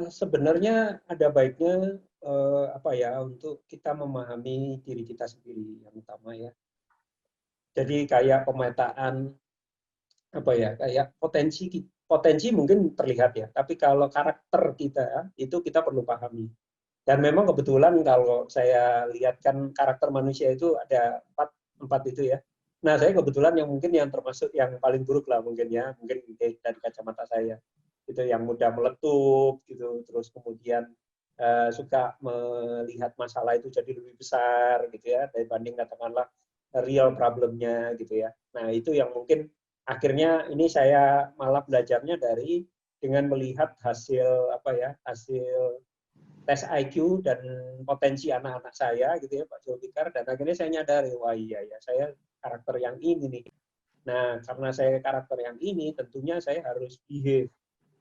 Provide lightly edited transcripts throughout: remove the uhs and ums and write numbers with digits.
Sebenarnya ada baiknya apa ya untuk kita memahami diri kita sendiri yang utama ya. Jadi kayak pemetaan apa ya kayak potensi mungkin terlihat ya, tapi kalau karakter kita itu kita perlu pahami. Dan memang kebetulan kalau saya lihat kan karakter manusia itu ada empat itu ya. Nah saya kebetulan yang mungkin yang termasuk yang paling buruk lah mungkin ya, mungkin dari kacamata saya itu yang mudah meletup gitu, terus kemudian suka melihat masalah itu jadi lebih besar gitu ya dibanding katakanlah real problemnya gitu ya. Nah itu yang mungkin akhirnya ini saya malah belajarnya dari dengan melihat hasil apa ya hasil tes IQ dan potensi anak-anak saya gitu ya Pak Zulfikar, dan akhirnya saya nyadari wah iya ya saya karakter yang ini nih. Nah karena saya karakter yang ini tentunya saya harus behave,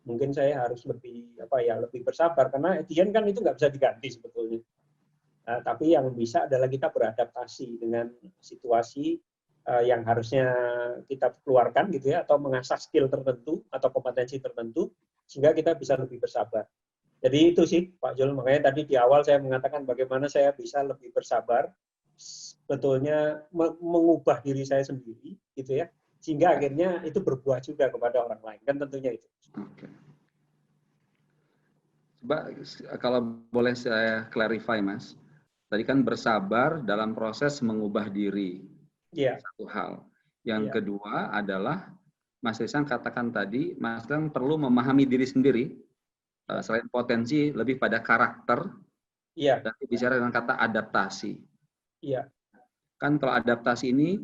mungkin saya harus lebih apa ya lebih bersabar karena Etienne kan itu nggak bisa diganti sebetulnya. Tapi yang bisa adalah kita beradaptasi dengan situasi yang harusnya kita keluarkan gitu ya, atau mengasah skill tertentu atau kompetensi tertentu sehingga kita bisa lebih bersabar. Jadi itu sih Pak Jul, makanya tadi di awal saya mengatakan bagaimana saya bisa lebih bersabar, sebetulnya mengubah diri saya sendiri gitu ya, sehingga akhirnya itu berbuah juga kepada orang lain kan tentunya itu. Oke. Coba kalau boleh saya clarify Mas, tadi kan bersabar dalam proses mengubah diri, satu hal. Yang kedua adalah Mas Risang katakan tadi, Mas Risang perlu memahami diri sendiri, selain potensi lebih pada karakter, dan bicara dengan kata adaptasi. Kan kalau adaptasi ini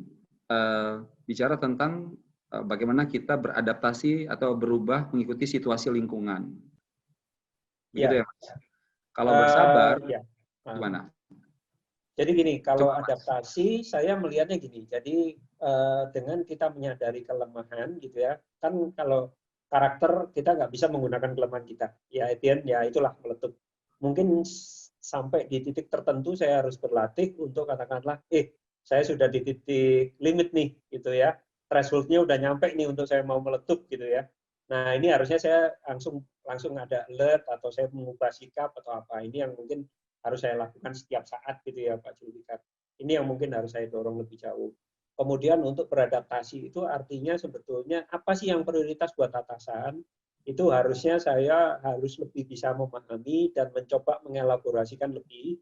bicara tentang bagaimana kita beradaptasi atau berubah mengikuti situasi lingkungan. Begitu ya, Mas? Kalau bersabar, gimana? Jadi gini, kalau adaptasi saya melihatnya gini. Jadi dengan kita menyadari kelemahan gitu ya, kan kalau karakter kita nggak bisa menggunakan kelemahan kita. Ya Etienne, ya itulah meletup. Mungkin sampai di titik tertentu saya harus berlatih untuk katakanlah, saya sudah di titik limit nih, gitu ya. Threshold-nya udah nyampe nih untuk saya mau meletup gitu ya. Nah ini harusnya saya langsung ada alert atau saya mengubah sikap atau apa. Ini yang mungkin harus saya lakukan setiap saat gitu ya Pak Zulfikar. Ini yang mungkin harus saya dorong lebih jauh. Kemudian untuk beradaptasi itu artinya sebetulnya apa sih yang prioritas buat atasan? Itu harusnya saya harus lebih bisa memahami dan mencoba mengelaborasikan lebih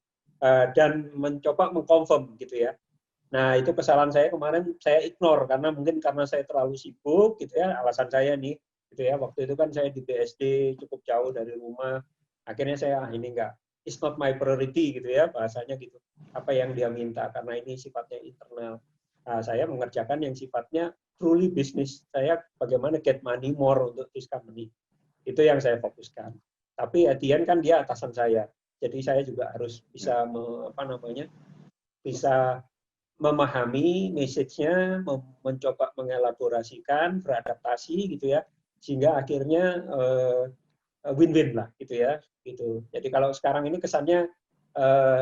dan mencoba mengkonfirm gitu ya. Nah itu kesalahan saya kemarin saya ignore karena mungkin karena saya terlalu sibuk gitu ya, alasan saya nih gitu ya. Waktu itu kan saya di BSD cukup jauh dari rumah, akhirnya saya ini enggak, it's not my priority gitu ya bahasanya gitu. Apa yang dia minta karena ini sifatnya internal. Nah, saya mengerjakan yang sifatnya truly bisnis. Saya bagaimana get money more untuk this company. Itu yang saya fokuskan. Tapi Etienne kan dia atasan saya. Jadi saya juga harus bisa bisa memahami message-nya, mencoba mengelaborasikan, beradaptasi gitu ya, sehingga akhirnya win-win lah gitu ya. Gitu. Jadi kalau sekarang ini kesannya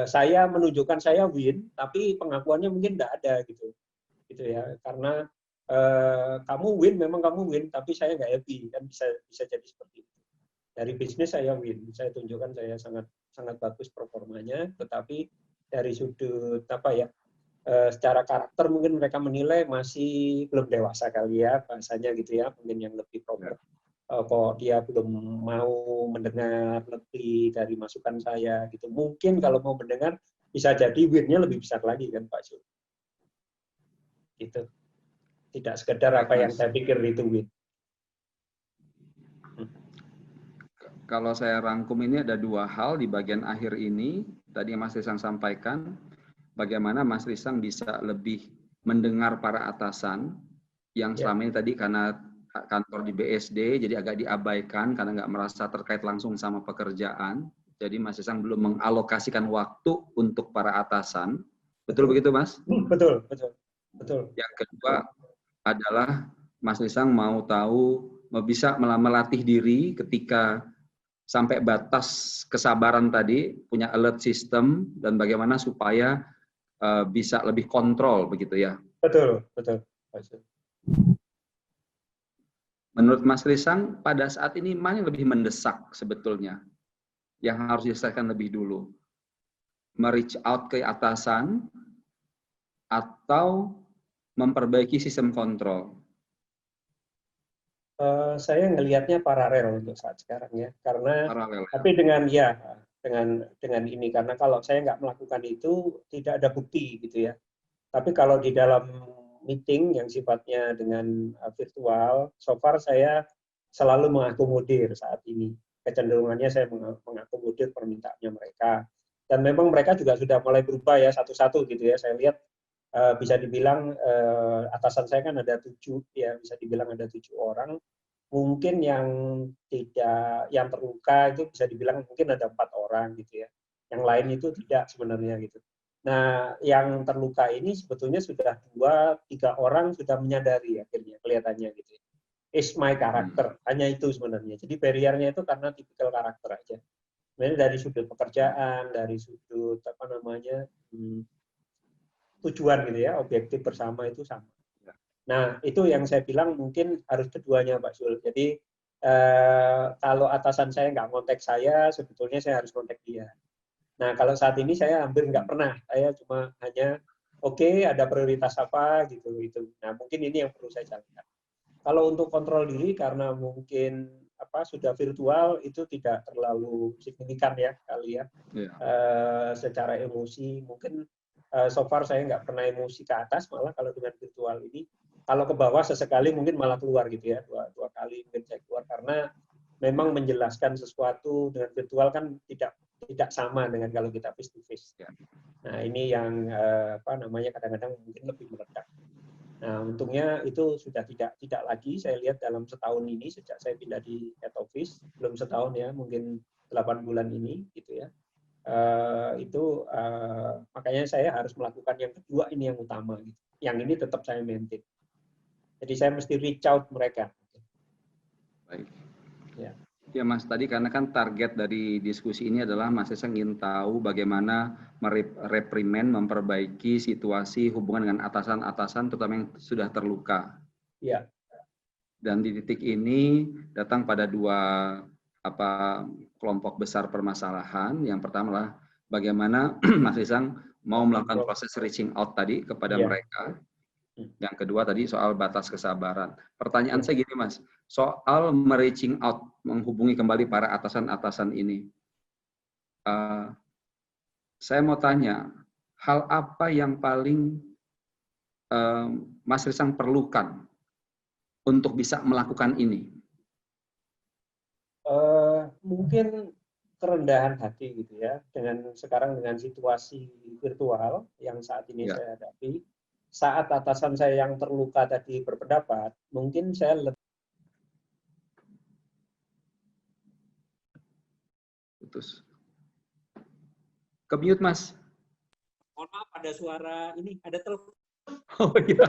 saya menunjukkan saya win, tapi pengakuannya mungkin tidak ada gitu ya. Karena kamu win, memang kamu win, tapi saya nggak happy kan bisa jadi seperti itu. Dari bisnis saya win, saya tunjukkan saya sangat bagus performanya, tetapi dari sudut apa ya? Secara karakter mungkin mereka menilai masih belum dewasa kali ya bahasanya gitu ya, mungkin yang lebih proper. Kok dia belum mau mendengar lebih dari masukan saya gitu. Mungkin kalau mau mendengar bisa jadi win-nya lebih besar lagi kan Pak Zul. Gitu. Tidak sekedar apa yang saya pikir itu win. Kalau saya rangkum ini ada dua hal di bagian akhir ini. Tadi Mas Risang sampaikan, bagaimana Mas Risang bisa lebih mendengar para atasan yang selama ini tadi karena kantor di BSD jadi agak diabaikan karena nggak merasa terkait langsung sama pekerjaan. Jadi Mas Risang belum mengalokasikan waktu untuk para atasan. Betul begitu Mas? Betul. Yang kedua adalah Mas Risang mau tahu bisa melatih diri ketika sampai batas kesabaran tadi, punya alert system dan bagaimana supaya bisa lebih kontrol begitu ya. Betul. Menurut Mas Risang, pada saat ini mana yang lebih mendesak sebetulnya? Yang harus diselesaikan lebih dulu? Reach out ke atasan atau memperbaiki sistem kontrol? Saya ngelihatnya paralel untuk saat sekarang ya, karena Paralel, ya? tapi dengan ini, karena kalau saya nggak melakukan itu tidak ada bukti gitu ya. Tapi kalau di dalam meeting yang sifatnya dengan virtual, so far saya selalu mengakomodir saat ini. Kecenderungannya saya mengakomodir permintaannya mereka. Dan memang mereka juga sudah mulai berubah ya satu-satu gitu ya. Saya lihat bisa dibilang atasan saya kan ada 7 ya, bisa dibilang ada 7 orang. Mungkin yang terluka itu bisa dibilang mungkin ada 4 orang gitu ya. Yang lain itu tidak sebenarnya gitu. Nah, yang terluka ini sebetulnya sudah 2-3 orang sudah menyadari akhirnya kelihatannya gitu. Is my karakter, hanya itu sebenarnya. Jadi barriernya itu karena tipikal karakter aja. Sebenarnya dari sudut pekerjaan, dari sudut tujuan gitu ya, objektif bersama itu sama. Nah, itu yang saya bilang mungkin harus keduanya, Pak Sul. Jadi kalau atasan saya nggak kontak saya, sebetulnya saya harus kontak dia. Nah, kalau saat ini saya hampir nggak pernah. Saya cuma hanya, oke, ada prioritas apa, gitu. Nah, mungkin ini yang perlu saya jalankan. Kalau untuk kontrol diri, karena mungkin sudah virtual, itu tidak terlalu signifikan ya, kali ya. Secara emosi, mungkin so far saya nggak pernah emosi ke atas, malah kalau dengan virtual ini, kalau ke bawah sesekali mungkin malah keluar gitu ya, dua kali mungkin saya keluar, karena memang menjelaskan sesuatu dengan virtual kan tidak sama dengan kalau kita face to face. Nah, ini yang kadang-kadang mungkin lebih meledak. Nah, untungnya itu sudah tidak lagi. Saya lihat dalam setahun ini sejak saya pindah di head office, belum setahun ya, mungkin 8 bulan ini gitu ya. Makanya saya harus melakukan yang kedua ini yang utama gitu. Yang ini tetap saya maintain. Jadi saya mesti reach out mereka. Baik. Ya. Ya Mas, tadi karena kan target dari diskusi ini adalah Mas Esa ingin tahu bagaimana mereprimen, memperbaiki situasi hubungan dengan atasan-atasan terutama yang sudah terluka. Ya. Dan di titik ini datang pada dua kelompok besar permasalahan. Yang pertama adalah bagaimana Mas Isang mau melakukan proses reaching out tadi kepada mereka. Yang kedua tadi soal batas kesabaran. Pertanyaan saya gini Mas, soal reaching out, menghubungi kembali para atasan-atasan ini. Saya mau tanya, hal apa yang paling Mas Risang perlukan untuk bisa melakukan ini? Mungkin kerendahan hati gitu ya, sekarang dengan situasi virtual yang saat ini saya hadapi. Saat atasan saya yang terluka tadi berpendapat, mungkin saya lebih putus. Ke-mute, Mas. Mohon maaf, ada suara ini, ada telepon. Oh iya.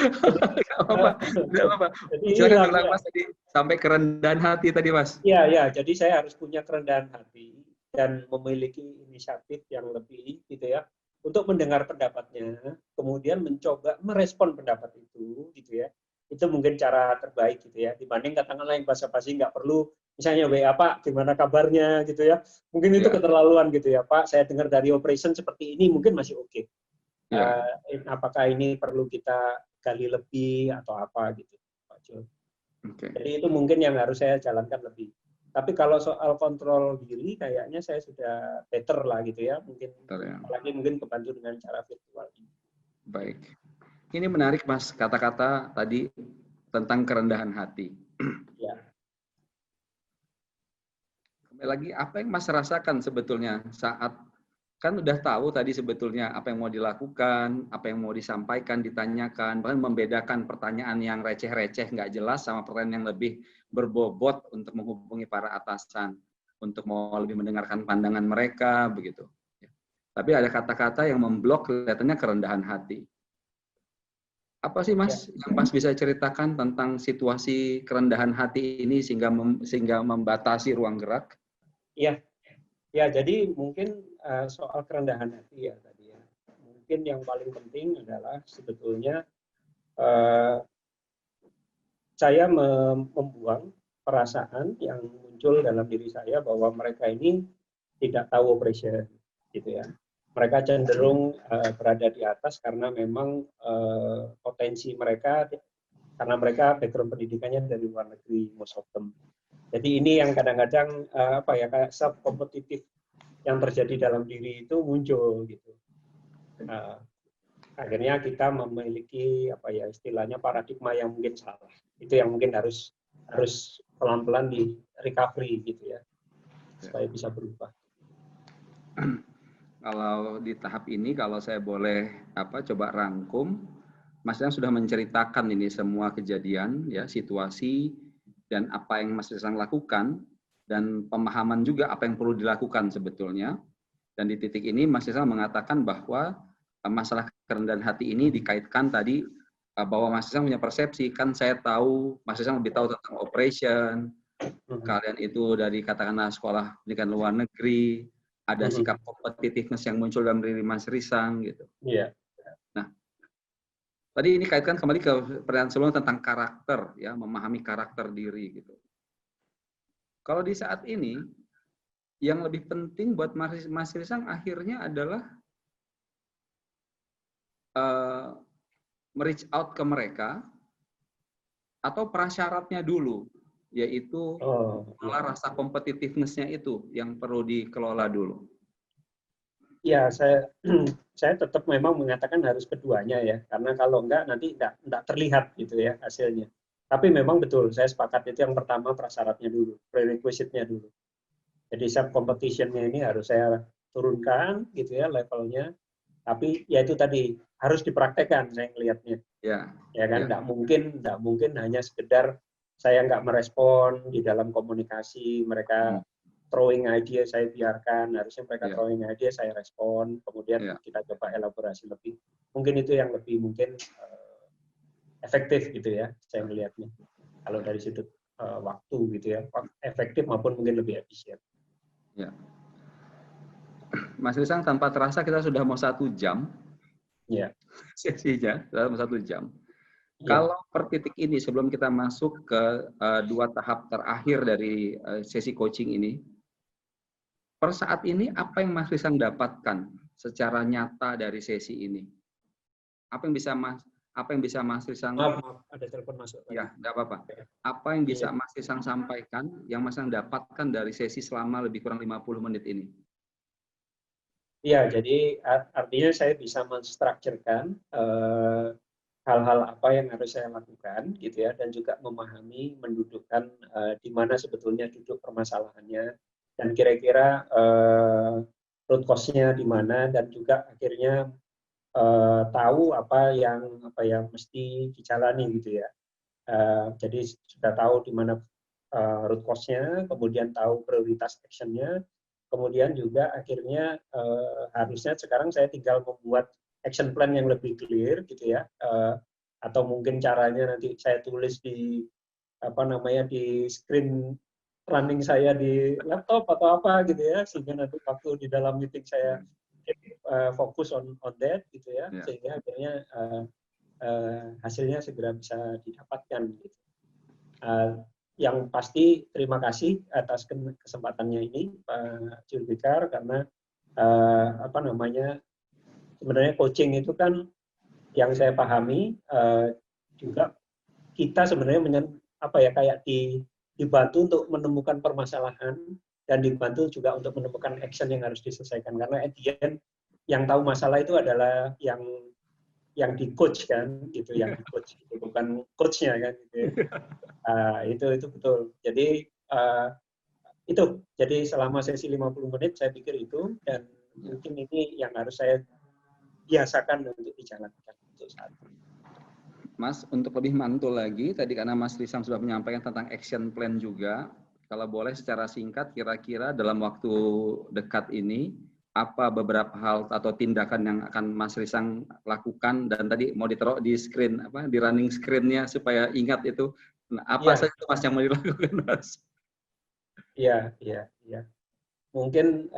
Enggak apa-apa. Silakan ulang Mas tadi sampai kerendahan hati tadi, Mas. Iya, jadi saya harus punya kerendahan hati dan memiliki inisiatif yang lebih gitu ya, untuk mendengar pendapatnya, kemudian mencoba merespon pendapat itu gitu ya. Itu mungkin cara terbaik gitu ya, dibanding katakanlah yang basa-basi nggak perlu, misalnya WA Pak, gimana kabarnya gitu ya. Mungkin itu keterlaluan gitu ya, Pak, saya dengar dari operation seperti ini, mungkin masih oke. Apakah ini perlu kita gali lebih atau apa gitu, Pak Jo. Jadi itu mungkin yang harus saya jalankan lebih. Tapi kalau soal kontrol diri, kayaknya saya sudah better lah gitu ya. Apalagi mungkin kebantu dengan cara virtual ini. Baik. Ini menarik Mas, kata-kata tadi tentang kerendahan hati. Ya. Kembali lagi, apa yang Mas rasakan sebetulnya saat kan udah tahu tadi sebetulnya apa yang mau dilakukan, apa yang mau disampaikan, ditanyakan, bahkan membedakan pertanyaan yang receh-receh, nggak jelas, sama pertanyaan yang lebih berbobot untuk menghubungi para atasan, untuk mau lebih mendengarkan pandangan mereka, begitu. Tapi ada kata-kata yang memblok kelihatannya kerendahan hati. Apa sih Mas yang Mas bisa ceritakan tentang situasi kerendahan hati ini sehingga membatasi ruang gerak? Iya. Ya, jadi mungkin soal kerendahan hati ya tadi ya. Mungkin yang paling penting adalah sebetulnya saya membuang perasaan yang muncul dalam diri saya bahwa mereka ini tidak tahu operation, gitu ya. Mereka cenderung berada di atas karena memang potensi mereka, karena mereka background pendidikannya dari luar negeri, most of them. Jadi ini yang kadang-kadang kayak self kompetitif yang terjadi dalam diri itu muncul gitu. Akhirnya kita memiliki istilahnya paradigma yang mungkin salah. Itu yang mungkin harus pelan-pelan di recovery gitu ya, supaya bisa berubah. Kalau di tahap ini, kalau saya boleh coba rangkum, Mas Risang sudah menceritakan ini semua kejadian, ya, situasi dan apa yang Mas Risang lakukan, dan pemahaman juga apa yang perlu dilakukan sebetulnya. Dan di titik ini Mas Risang mengatakan bahwa masalah kerendahan hati ini dikaitkan tadi bahwa Mas Risang punya persepsi, kan saya tahu, Mas Risang lebih tahu tentang operation, kalian itu dari katakanlah sekolah pendidikan luar negeri, ada sikap kompetitiveness yang muncul dalam diri Mas Risang gitu. Iya. Nah, tadi ini kaitkan kembali ke pertanyaan sebelumnya tentang karakter, ya, memahami karakter diri gitu. Kalau di saat ini, yang lebih penting buat Mas Risang akhirnya adalah reach out ke mereka atau prasyaratnya dulu, yaitu rasa kompetitiveness-nya itu yang perlu dikelola dulu. Ya, saya tetap memang mengatakan harus keduanya ya, karena kalau enggak nanti enggak terlihat gitu ya hasilnya. Tapi memang betul, saya sepakat itu yang pertama prasyaratnya dulu, prerequisite-nya dulu. Jadi self competition-nya ini harus saya turunkan gitu ya levelnya. Tapi ya itu tadi harus dipraktekkan saya melihatnya. Ya kan, nggak mungkin hanya sekedar saya nggak merespon di dalam komunikasi, mereka throwing idea saya biarkan, harusnya mereka throwing idea saya respon, kemudian kita coba elaborasi lebih. Mungkin itu yang lebih mungkin efektif gitu ya saya melihatnya. Kalau dari sudut waktu gitu ya, efektif maupun mungkin lebih efisien. Ya. Mas Risang, tanpa terasa kita sudah mau 1 jam. Ya. Sesinya sudah mau 1 jam. Ya. Kalau per titik ini sebelum kita masuk ke 2 tahap terakhir dari sesi coaching ini, per saat ini apa yang Mas Risang dapatkan secara nyata dari sesi ini? Apa yang bisa Mas Risang? Maaf, ada telepon masuk. Ya, enggak apa-apa. Apa yang bisa Mas Risang sampaikan, yang Mas Risang dapatkan dari sesi selama lebih kurang 50 menit ini? Ya, jadi artinya saya bisa menstrukturkan hal-hal apa yang harus saya lakukan, gitu ya, dan juga memahami, mendudukkan di mana sebetulnya duduk permasalahannya, dan kira-kira root cause-nya di mana, dan juga akhirnya tahu apa yang mesti dijalani, gitu ya. Jadi sudah tahu di mana root cause-nya, kemudian tahu prioritas action-nya. Kemudian juga akhirnya harusnya sekarang saya tinggal membuat action plan yang lebih clear gitu ya, atau mungkin caranya nanti saya tulis di di screen running saya di laptop atau apa gitu ya, sehingga nanti waktu di dalam meeting saya fokus on that gitu ya, sehingga akhirnya hasilnya segera bisa didapatkan gitu. Yang pasti terima kasih atas kesempatannya ini Pak Julfikar, karena sebenarnya coaching itu kan yang saya pahami juga kita sebenarnya kayak dibantu untuk menemukan permasalahan dan dibantu juga untuk menemukan action yang harus diselesaikan, karena at the end yang tahu masalah itu adalah yang di coach kan gitu, yang di coach gitu, bukan coachnya kan gitu ya. Itu betul. Jadi jadi selama sesi 50 menit saya pikir itu, dan mungkin ini yang harus saya biasakan untuk dijalankan untuk saat ini. Mas, untuk lebih mantul lagi, tadi karena Mas Risang sudah menyampaikan tentang action plan juga, kalau boleh secara singkat kira-kira dalam waktu dekat ini, apa beberapa hal atau tindakan yang akan Mas Risang lakukan, dan tadi mau ditaruh di screen, di running screen-nya supaya ingat itu, apa saja itu Mas yang mau dilakukan, Mas? Iya. Mungkin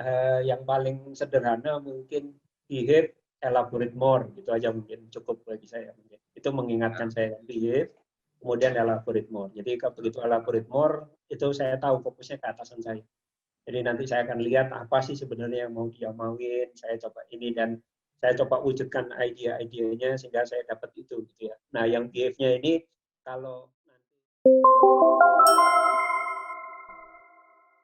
yang paling sederhana mungkin behave elaborate more, gitu aja mungkin cukup bagi saya. Itu mengingatkan saya behave, kemudian elaborate more. Jadi kalau begitu elaborate more, itu saya tahu fokusnya ke atasan saya. Jadi nanti saya akan lihat apa sih sebenarnya yang mau dia mauin, saya coba ini dan saya coba wujudkan ide-idenya sehingga saya dapat itu gitu ya. Nah, yang behave-nya ini kalau nanti